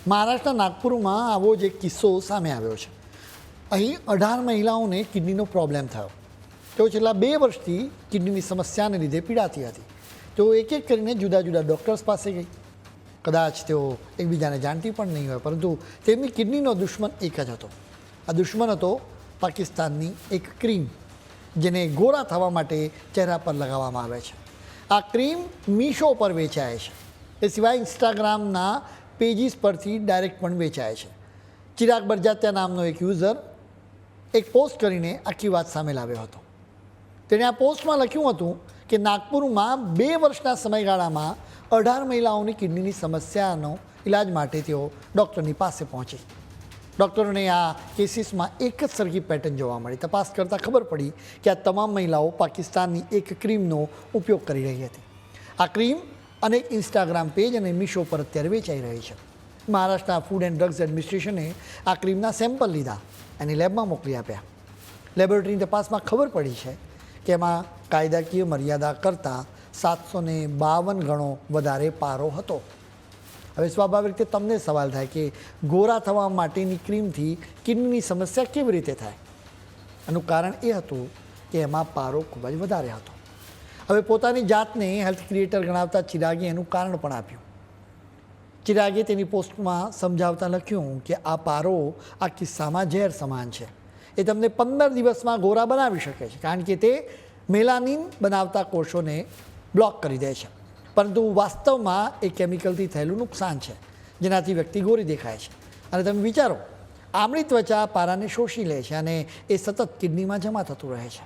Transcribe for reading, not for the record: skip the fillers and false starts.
મહારાષ્ટ્રના નાગપુરમાં આવો જ એક કિસ્સો સામે આવ્યો છે. અહીં 18 મહિલાઓને કિડનીનો પ્રોબ્લેમ થયો. તેઓ છેલ્લા 2 વર્ષથી કિડનીની સમસ્યાને લીધે પીડાતી હતી. તેઓ એક એક કરીને જુદા જુદા ડૉક્ટર્સ પાસે ગઈ. કદાચ તેઓ એકબીજાને જાણતી પણ નહીં હોય, પરંતુ તેમની કિડનીનો દુશ્મન એક જ હતો. આ દુશ્મન હતો પાકિસ્તાનની એક ક્રીમ, જેને ગોરા થવા માટે ચહેરા પર લગાવવામાં આવે છે. આ ક્રીમ મીશો પર વેચાય છે. એ સિવાય ઇન્સ્ટાગ્રામના પેજીસ પરથી ડાયરેક્ટ પણ વેચાય છે. ચિરાગ બરજાત્યા નામનો એક યુઝર એક પોસ્ટ કરીને આખી વાત સામે લાવ્યો હતો. તેણે આ પોસ્ટમાં લખ્યું હતું કે નાગપુરમાં 2 વર્ષના સમયગાળામાં 18 મહિલાઓની કિડનીની સમસ્યાનો ઇલાજ માટે તેઓ ડૉક્ટરની પાસે પહોંચી. ડૉક્ટરોને આ કેસીસમાં એક જ સરખી પેટર્ન જોવા મળી. તપાસ કરતાં ખબર પડી કે આ તમામ મહિલાઓ પાકિસ્તાનની એક ક્રીમનો ઉપયોગ કરી રહી હતી. આ ક્રીમ અનેક ઇન્સ્ટાગ્રામ પેજ અને મીશો પર અત્યારે વેચાઈ રહી છે. મહારાષ્ટ્રના ફૂડ એન્ડ ડ્રગ્સ એડમિનિસ્ટ્રેશને આ ક્રીમના સેમ્પલ લીધા, એની લેબમાં મોકલી આપ્યા. લેબોરેટરીની તપાસમાં ખબર પડી છે કે એમાં કાયદાકીય મર્યાદા કરતાં 752 ગણો વધારે પારો હતો. હવે સ્વાભાવિક રીતે તમને સવાલ થાય કે ગોરા થવા માટેની ક્રીમથી કિડનીની સમસ્યા કેવી રીતે થાય? આનું કારણ એ હતું કે એમાં પારો ખૂબ જ વધારે હતો. હવે પોતાની જાતને હેલ્થ ક્રિએટર ગણાવતા ચિરાગે એનું કારણ પણ આપ્યું. ચિરાગે તેની પોસ્ટમાં સમજાવતા લખ્યું કે આ પારો આ કિસ્સામાં ઝેર સમાન છે. એ તમને 15 દિવસમાં ગોરા બનાવી શકે છે, કારણ કે તે મેલાનિન બનાવતા કોષોને બ્લોક કરી દે છે. પરંતુ વાસ્તવમાં એ કેમિકલથી થયેલું નુકસાન છે, જેનાથી વ્યક્તિ ગોરી દેખાય છે. અને તમે વિચારો, આમળી ત્વચા પારાને શોષી લે છે અને એ સતત કિડનીમાં જમા થતું રહે છે.